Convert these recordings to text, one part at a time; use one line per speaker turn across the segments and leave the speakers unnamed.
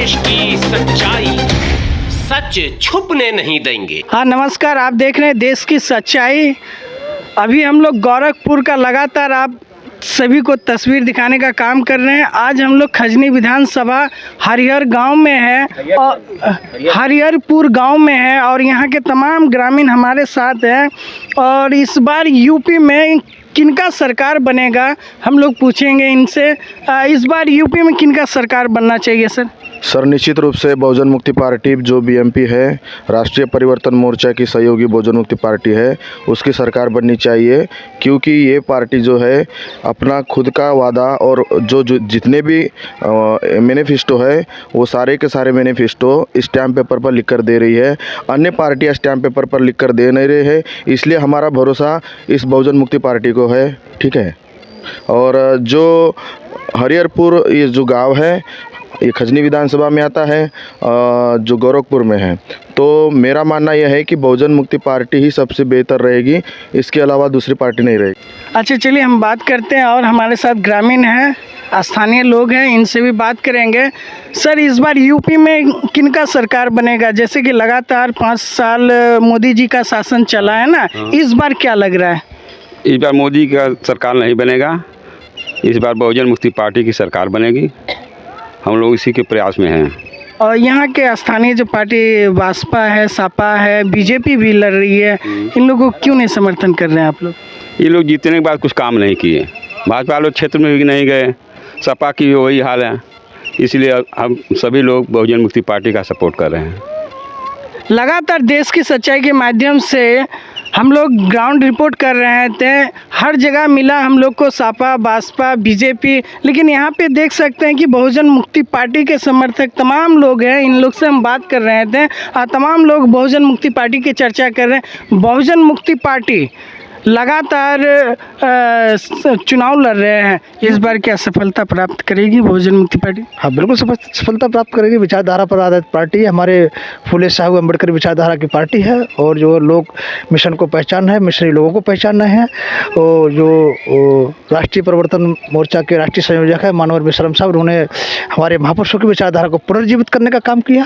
देश की सच्चाई, सच छुपने नहीं देंगे।
हाँ नमस्कार, आप देख रहे हैं देश की सच्चाई। अभी हम लोग गोरखपुर का लगातार आप सभी को तस्वीर दिखाने का काम कर रहे हैं। आज हम लोग खजनी विधानसभा हरिहर गांव में है और हरिहरपुर गांव में है और यहाँ के तमाम ग्रामीण हमारे साथ हैं। और इस बार यूपी में किनका सरकार बनेगा हम लोग पूछेंगे इनसे। इस बार यूपी में किनका सरकार बनना चाहिए सर?
निश्चित रूप से बहुजन मुक्ति पार्टी जो बीएमपी है, राष्ट्रीय परिवर्तन मोर्चा की सहयोगी बहुजन मुक्ति पार्टी है, उसकी सरकार बननी चाहिए। क्योंकि ये पार्टी जो है अपना खुद का वादा और जो जितने भी मैनिफेस्टो है वो सारे के सारे मैनिफेस्टो स्टैम्प पेपर पर लिख कर दे रही है। अन्य पार्टियां स्टैम्प पेपर पर लिख कर दे नहीं रही है, इसलिए हमारा भरोसा इस बहुजन मुक्ति पार्टी को है। ठीक है। और जो हरिहरपुर ये जो गाँव है ये खजनी विधानसभा में आता है, जो गोरखपुर में है। तो मेरा मानना यह है कि बहुजन मुक्ति पार्टी ही सबसे बेहतर रहेगी, इसके अलावा दूसरी पार्टी नहीं रहेगी।
अच्छा चलिए हम बात करते हैं और हमारे साथ ग्रामीण हैं, स्थानीय लोग हैं, इनसे भी बात करेंगे। सर इस बार यूपी में किनका सरकार बनेगा? जैसे कि लगातार 5 साल मोदी जी का शासन चला है ना, इस बार क्या लग रहा है?
इस बार मोदी का सरकार नहीं बनेगा, इस बार बहुजन मुक्ति पार्टी की सरकार बनेगी। हम लोग इसी के प्रयास में हैं।
और यहाँ के स्थानीय जो पार्टी भाजपा है, सपा है, बीजेपी भी लड़ रही है, इन लोगों को क्यों नहीं समर्थन कर रहे हैं आप लोग?
ये लोग जीतने के बाद कुछ काम नहीं किए, भाजपा लोग क्षेत्र में भी नहीं गए, सपा की वही हाल है, इसलिए हम सभी लोग बहुजन मुक्ति पार्टी का सपोर्ट कर रहे हैं।
लगातार देश की सच्चाई के माध्यम से हम लोग ग्राउंड रिपोर्ट कर रहे थे, हर जगह मिला हम लोग को सपा, बसपा, बीजेपी, लेकिन यहाँ पे देख सकते हैं कि बहुजन मुक्ति पार्टी के समर्थक तमाम लोग हैं। इन लोग से हम बात कर रहे थे और तमाम लोग बहुजन मुक्ति पार्टी की चर्चा कर रहे हैं। बहुजन मुक्ति पार्टी लगातार चुनाव लड़ रहे हैं, इस बार क्या सफलता प्राप्त करेगी बहुजन मुक्ति पार्टी?
हाँ बिल्कुल सफलता प्राप्त करेगी। विचारधारा पर आधारित पार्टी है, हमारे फूले साहब अम्बेडकर विचारधारा की पार्टी है। और जो लोग मिशन को पहचान है, मिशनरी लोगों को पहचान है। और जो राष्ट्रीय परिवर्तन मोर्चा के राष्ट्रीय संयोजक है मानवर विश्राम साहब, उन्होंने हमारे महापुरुषों की विचारधारा को पुनर्जीवित करने का काम किया।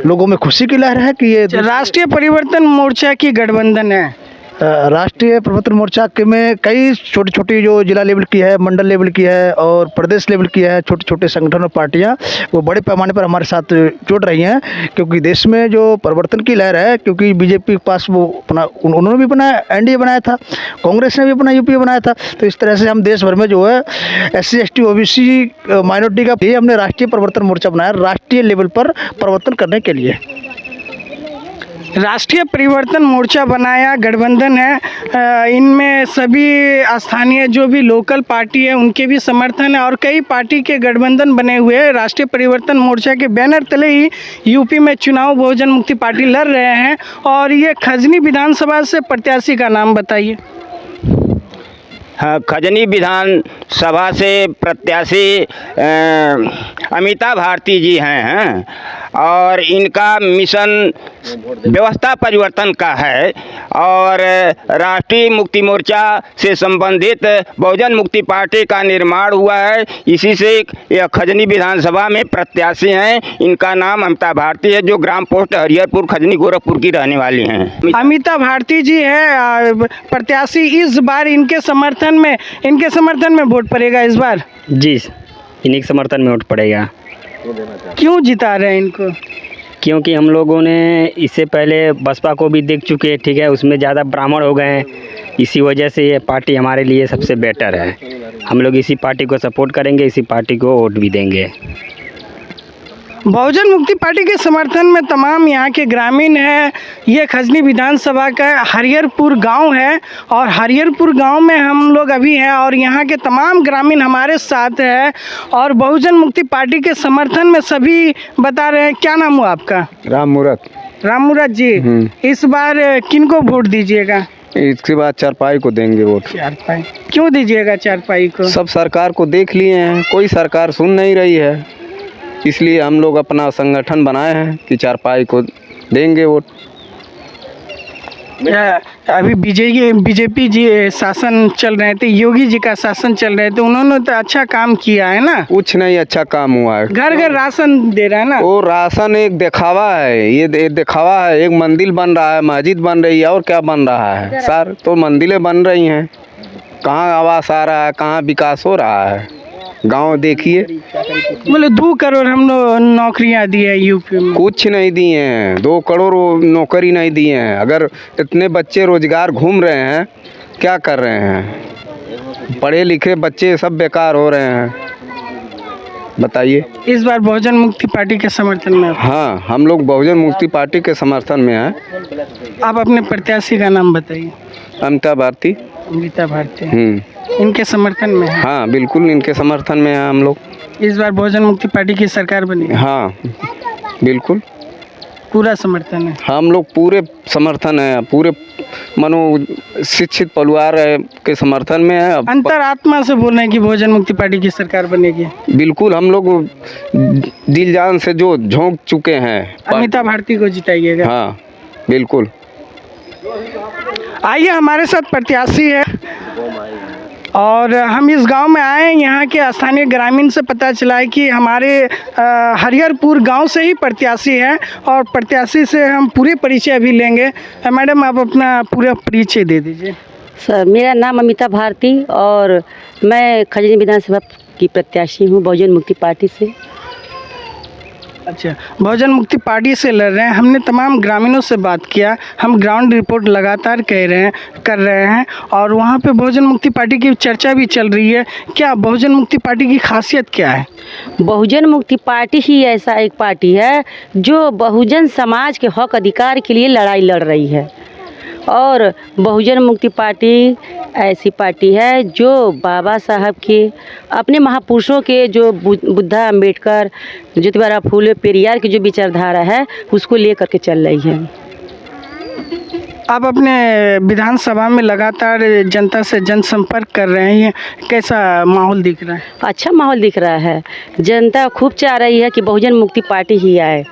लोगों में खुशी की लहर है कि ये
राष्ट्रीय परिवर्तन मोर्चा की गठबंधन है।
राष्ट्रीय परिवर्तन मोर्चा के में कई छोटी छोटी जो जिला लेवल की है, मंडल लेवल की है और प्रदेश लेवल की है, छोटे छोटे संगठन और पार्टियां वो बड़े पैमाने पर हमारे साथ जुड़ रही हैं। क्योंकि देश में जो परिवर्तन की लहर है, क्योंकि बीजेपी के पास वो अपना उन्होंने भी अपना एनडीए बनाया था, कांग्रेस ने भी अपना यूपीए बनाया था। तो इस तरह से हम देश भर में जो है SC ST OBC माइनॉरिटी का भी हमने राष्ट्रीय परिवर्तन मोर्चा बनाया, राष्ट्रीय लेवल पर परिवर्तन करने के लिए।
राष्ट्रीय परिवर्तन मोर्चा बनाया, गठबंधन है, इनमें सभी स्थानीय जो भी लोकल पार्टी है उनके भी समर्थन है और कई पार्टी के गठबंधन बने हुए हैं। राष्ट्रीय परिवर्तन मोर्चा के बैनर तले ही यूपी में चुनाव बहुजन मुक्ति पार्टी लड़ रहे हैं। और ये खजनी विधानसभा से प्रत्याशी का नाम बताइए।
हाँ, खजनी विधानसभा से प्रत्याशी अमिता भारती जी हैं और इनका मिशन व्यवस्था परिवर्तन का है और राष्ट्रीय मुक्ति मोर्चा से संबंधित बहुजन मुक्ति पार्टी का निर्माण हुआ है। इसी से यह खजनी विधानसभा में प्रत्याशी हैं। इनका नाम अमिता भारती है, जो ग्राम पोस्ट हरिहरपुर खजनी गोरखपुर की रहने वाली हैं।
अमिता भारती जी है प्रत्याशी। इस बार इनके समर्थन में वोट पड़ेगा इस बार?
जी, इन्हीं के समर्थन में वोट पड़ेगा।
क्यों जिता रहे हैं इनको?
क्योंकि हम लोगों ने इससे पहले बसपा को भी देख चुके हैं, ठीक है, उसमें ज़्यादा ब्राह्मण हो गए हैं। इसी वजह से ये पार्टी हमारे लिए सबसे बेटर है। हम लोग इसी पार्टी को सपोर्ट करेंगे, इसी पार्टी को वोट भी देंगे।
बहुजन मुक्ति पार्टी के समर्थन में तमाम यहाँ के ग्रामीण हैं। ये खजनी विधानसभा का हरिहरपुर गांव है और हरिहरपुर गांव में हम लोग अभी हैं और यहाँ के तमाम ग्रामीण हमारे साथ हैं और बहुजन मुक्ति पार्टी के समर्थन में सभी बता रहे हैं। क्या नाम हुआ आपका? राममुरत जी। इस बार किनको वोट दीजिएगा?
इसके बाद चारपाई को देंगे वोट।
चारपाई क्यों दीजिएगा? चारपाई को
सब सरकार को देख लिए हैं, कोई सरकार सुन नहीं रही है, इसलिए हम लोग अपना संगठन बनाए हैं कि चारपाई को देंगे वोट।
अभी बीजेपी जी शासन चल रहे थे, योगी जी का शासन चल रहे थे, उन्होंने तो अच्छा काम किया है ना।
कुछ नहीं अच्छा काम हुआ है।
घर घर राशन दे रहा है ना।
वो राशन एक दिखावा है, ये दिखावा है। एक मंदिर बन रहा है, मस्जिद बन रही है, और क्या बन रहा है सर? तो मंदिरें बन रही हैं, कहाँ आवास आ रहा है, कहाँ विकास हो रहा है? गांव देखिए,
बोले 2 करोड़ हम लोग नौकरियां दी है यूपी में।
कुछ नहीं दिए हैं, 2 करोड़ नौकरी नहीं दिए हैं। अगर इतने बच्चे रोजगार घूम रहे हैं, क्या कर रहे हैं? पढ़े लिखे बच्चे सब बेकार हो रहे हैं, बताइए।
इस बार बहुजन मुक्ति पार्टी के समर्थन में।
हाँ, हम लोग बहुजन मुक्ति पार्टी के समर्थन में हैं।
आप अपने प्रत्याशी का नाम बताइए।
अमिता भारती।
अमिता भारती इनके समर्थन में है।
हाँ बिल्कुल, इनके समर्थन में हैं हम लोग।
इस बार बहुजन मुक्ति पार्टी की सरकार बनी।
हाँ बिल्कुल,
पूरा समर्थन है।
हम लोग पूरे समर्थन है, पूरे मनो शिक्षित परिवार के समर्थन में है।
अंतरात्मा से बोल रहे हैं कि बहुजन मुक्ति पार्टी की सरकार बनेगी।
बिल्कुल, हम लोग दिल जान से जो झोंक चुके हैं।
अमिता भारती को जिताइएगा।
हाँ बिल्कुल।
आइए, हमारे साथ प्रत्याशी है और हम इस गांव में आए। यहाँ के स्थानीय ग्रामीण से पता चला है कि हमारे हरिहरपुर गांव से ही प्रत्याशी हैं और प्रत्याशी से हम पूरे परिचय अभी लेंगे। मैडम, आप अपना पूरा परिचय दे दीजिए।
सर, मेरा नाम अमिता भारती और मैं खजनी विधानसभा की प्रत्याशी हूँ बहुजन मुक्ति पार्टी से।
अच्छा, बहुजन मुक्ति पार्टी से लड़ रहे हैं। हमने तमाम ग्रामीणों से बात किया, हम ग्राउंड रिपोर्ट लगातार कर रहे हैं और वहाँ पे बहुजन मुक्ति पार्टी की चर्चा भी चल रही है। क्या बहुजन मुक्ति पार्टी की खासियत क्या है?
बहुजन मुक्ति पार्टी ही ऐसा एक पार्टी है जो बहुजन समाज के हक अधिकार के लिए लड़ाई लड़ रही है और बहुजन मुक्ति पार्टी ऐसी पार्टी है जो बाबा साहब के अपने महापुरुषों के जो बुद्धा, अम्बेडकर, ज्योतिबा फूले, पेरियार की जो विचारधारा है उसको लेकर के चल रही है।
आप अपने विधानसभा में लगातार जनता से जनसंपर्क कर रहे हैं, कैसा माहौल दिख रहा है?
अच्छा माहौल दिख रहा है। जनता खूब चाह रही है कि बहुजन मुक्ति पार्टी ही आए।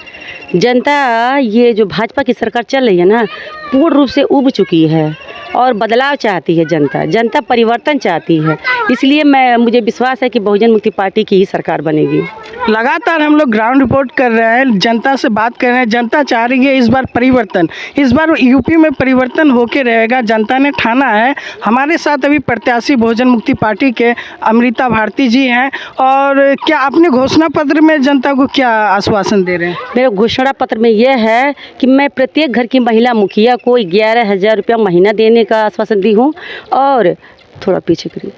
जनता, ये जो भाजपा की सरकार चल रही है ना, पूर्ण रूप से उब चुकी है और बदलाव चाहती है। जनता परिवर्तन चाहती है, इसलिए मुझे विश्वास है कि बहुजन मुक्ति पार्टी की ही सरकार बनेगी।
लगातार हम लोग ग्राउंड रिपोर्ट कर रहे हैं, जनता से बात कर रहे हैं। जनता चाह रही है इस बार परिवर्तन, इस बार यूपी में परिवर्तन होके रहेगा, जनता ने ठाना है। हमारे साथ अभी प्रत्याशी बहुजन मुक्ति पार्टी के अमृता भारती जी हैं। और क्या अपने घोषणा पत्र में जनता को क्या आश्वासन दे रहे हैं?
मेरे घोषणा पत्र में यह है कि मैं प्रत्येक घर की महिला मुखिया को 11,000 रुपया महीना देने का आश्वासन दी हूँ। और थोड़ा पीछे करिए।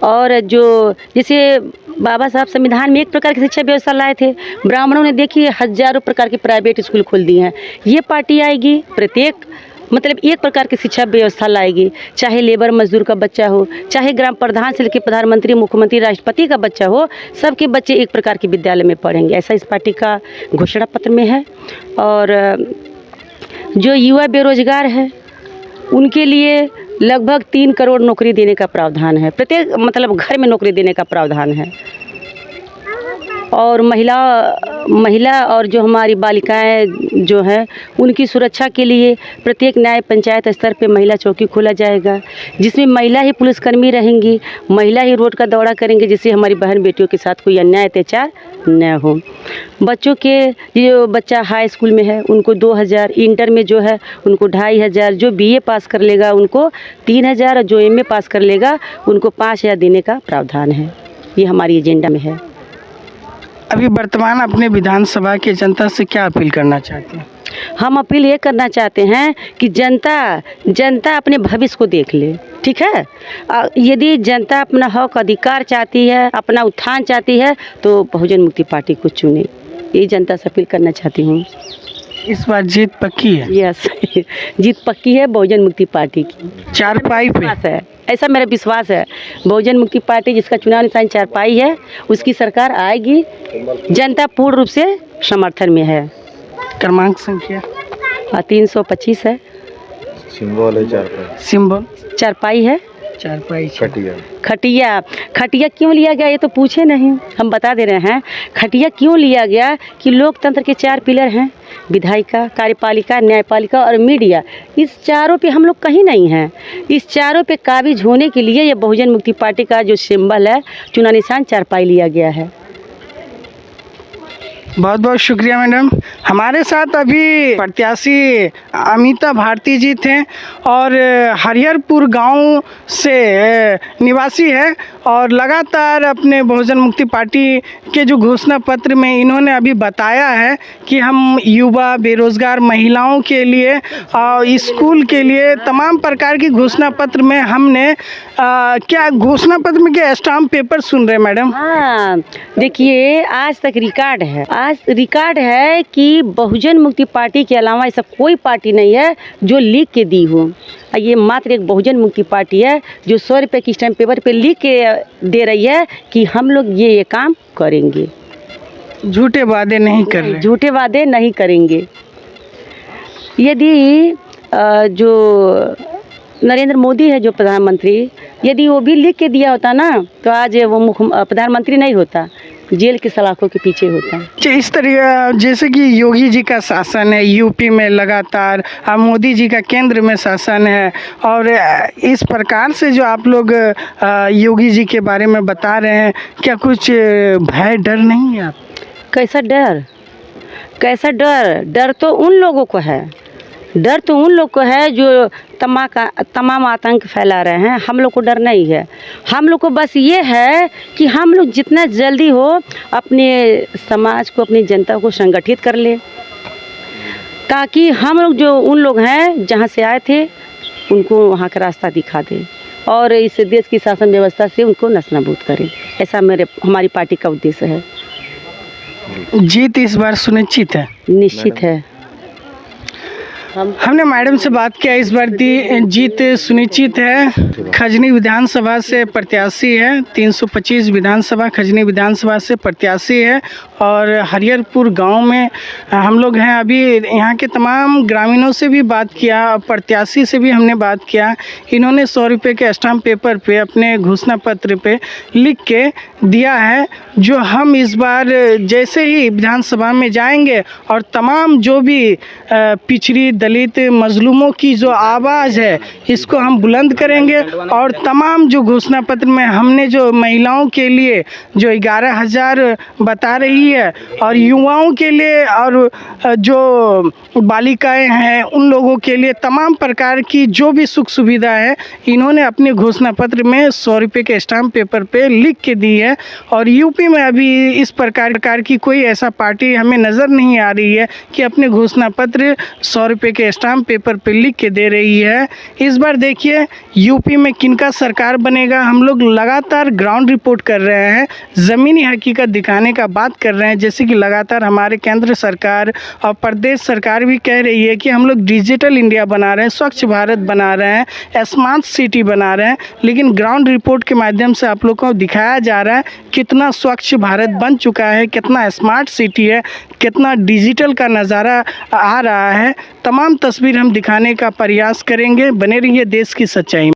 और जो जैसे बाबा साहब संविधान में एक प्रकार की शिक्षा व्यवस्था लाए थे, ब्राह्मणों ने देखिए हजारों प्रकार के प्राइवेट स्कूल खोल दिए हैं। ये पार्टी आएगी, प्रत्येक मतलब एक प्रकार की शिक्षा व्यवस्था लाएगी। चाहे लेबर मजदूर का बच्चा हो, चाहे ग्राम प्रधान से लेकर प्रधानमंत्री, मुख्यमंत्री, राष्ट्रपति का बच्चा हो, सबके बच्चे एक प्रकार के विद्यालय में पढ़ेंगे, ऐसा इस पार्टी का घोषणा पत्र में है। और जो युवा बेरोजगार है उनके लिए लगभग 3 करोड़ नौकरी देने का प्रावधान है। प्रत्येक मतलब घर में नौकरी देने का प्रावधान है। और महिला और जो हमारी बालिकाएं जो हैं उनकी सुरक्षा के लिए प्रत्येक न्याय पंचायत स्तर पे महिला चौकी खोला जाएगा, जिसमें महिला ही पुलिसकर्मी रहेंगी, महिला ही रोड का दौरा करेंगे, जिससे हमारी बहन बेटियों के साथ कोई अन्याय अत्याचार न हो। बच्चों के जो बच्चा हाई स्कूल में है उनको 2,000, इंटर में जो है उनको 2,500, जो BA पास कर लेगा उनको 3,000 और जो MA पास कर लेगा उनको 5,000 देने का प्रावधान है। ये हमारी एजेंडा में है।
अभी वर्तमान अपने विधानसभा के जनता से क्या अपील करना चाहते हैं?
हम अपील ये करना चाहते हैं कि जनता अपने भविष्य को देख ले, ठीक है। यदि जनता अपना हक अधिकार चाहती है, अपना उत्थान चाहती है, तो बहुजन मुक्ति पार्टी को चुने। ये जनता से अपील करना चाहती हूँ।
इस बार जीत पक्की है?
यस, जीत पक्की है बहुजन मुक्ति पार्टी की।
चारपाई पे
है, ऐसा मेरा विश्वास है। बहुजन मुक्ति पार्टी जिसका चुनाव निशान चारपाई है, उसकी सरकार आएगी। जनता पूर्ण रूप से समर्थन में है।
क्रमांक संख्या
325 है।
सिंबल है चारपाई।
सिंबल
चारपाई है।
चारपाई
खटिया क्यों लिया गया ये तो पूछे नहीं, हम बता दे रहे हैं। खटिया क्यों लिया गया कि लोकतंत्र के 4 पिलर हैं, विधायिका, कार्यपालिका, न्यायपालिका और मीडिया। इस चारों पे हम लोग कहीं नहीं हैं। इस चारों पे काबिज होने के लिए ये बहुजन मुक्ति पार्टी का जो सिंबल है, चुनाव निशान चारपाई लिया गया है।
बहुत बहुत शुक्रिया मैडम। हमारे साथ अभी प्रत्याशी अमिता भारती जी थे और हरिहरपुर गांव से निवासी है और लगातार अपने बहुजन मुक्ति पार्टी के जो घोषणा पत्र में इन्होंने अभी बताया है कि हम युवा, बेरोजगार महिलाओं के लिए और स्कूल के लिए तमाम प्रकार की घोषणा पत्र में हमने क्या घोषणा पत्र में क्या स्टाम्प पेपर सुन रहे हैं मैडम?
हाँ, देखिए आज तक रिकॉर्ड है कि बहुजन मुक्ति पार्टी के अलावा ऐसा कोई पार्टी नहीं है जो लिख के दी हो। ये मात्र एक बहुजन मुक्ति पार्टी है जो 100 रुपये की स्टैम्प पेपर पे लिख के दे रही है कि हम लोग ये काम करेंगे।
झूठे वादे नहीं कर रहे,
झूठे वादे नहीं करेंगे। यदि जो नरेंद्र मोदी है जो प्रधानमंत्री, यदि वो भी लिख के दिया होता ना तो आज वो प्रधानमंत्री नहीं होता, जेल की सलाखों के पीछे होता है।
इस तरह जैसे कि योगी जी का शासन है यूपी में लगातार, मोदी जी का केंद्र में शासन है और इस प्रकार से जो आप लोग योगी जी के बारे में बता रहे हैं, क्या कुछ भय डर नहीं है आप?
कैसा डर? डर तो उन लोगों को है, डर तो उन लोग को है जो तमाम आतंक फैला रहे हैं। हम लोग को डर नहीं है। हम लोग को बस ये है कि हम लोग जितना जल्दी हो अपने समाज को, अपनी जनता को संगठित कर ले, ताकि हम लोग जो उन लोग हैं जहाँ से आए थे उनको वहाँ का रास्ता दिखा दें और इस देश की शासन व्यवस्था से उनको नस्तानाबूद करें। ऐसा हमारी पार्टी का उद्देश्य है।
जीत इस बार सुनिश्चित है?
निश्चित है।
हमने मैडम से बात किया, इस बार जीत सुनिश्चित है। खजनी विधानसभा से प्रत्याशी है, 325 विधानसभा खजनी विधानसभा से प्रत्याशी है और हरिहरपुर गांव में हम लोग हैं। अभी यहाँ के तमाम ग्रामीणों से भी बात किया, प्रत्याशी से भी हमने बात किया। इन्होंने 100 रुपये के स्टाम्प पेपर पे अपने घोषणा पत्र पे लिख के दिया है, जो हम इस बार जैसे ही विधानसभा में जाएंगे और तमाम जो भी पिछड़ी, दलित, मजलूमों की जो आवाज़ है इसको हम बुलंद करेंगे और तमाम जो घोषणा पत्र में हमने जो महिलाओं के लिए जो 11,000 बता रही है और युवाओं के लिए और जो बालिकाएं हैं उन लोगों के लिए तमाम प्रकार की जो भी सुख सुविधा है इन्होंने अपने घोषणा पत्र में 100 रुपये के स्टाम्प पेपर पे लिख के दी है। और यूपी में अभी इस प्रकार की कोई ऐसा पार्टी हमें नज़र नहीं आ रही है कि अपने घोषणा पत्र 100 रुपये के स्टाम्प पेपर पे लिख के दे रही है। इस बार देखिए यूपी में किनका सरकार बनेगा। हम लोग लगातार ग्राउंड रिपोर्ट कर रहे हैं, ज़मीनी हकीकत दिखाने का बात कर रहे हैं। जैसे कि लगातार हमारे केंद्र सरकार और प्रदेश सरकार भी कह रही है कि हम लोग डिजिटल इंडिया बना रहे हैं, स्वच्छ भारत बना रहे हैं, स्मार्ट सिटी बना रहे हैं, लेकिन ग्राउंड रिपोर्ट के माध्यम से आप लोगों को दिखाया जा रहा है कितना स्वच्छ भारत बन चुका है, कितना स्मार्ट सिटी है, कितना डिजिटल का नज़ारा आ रहा है। तमाम तस्वीर हम दिखाने का प्रयास करेंगे। बने रहिए देश की सच्चाई में।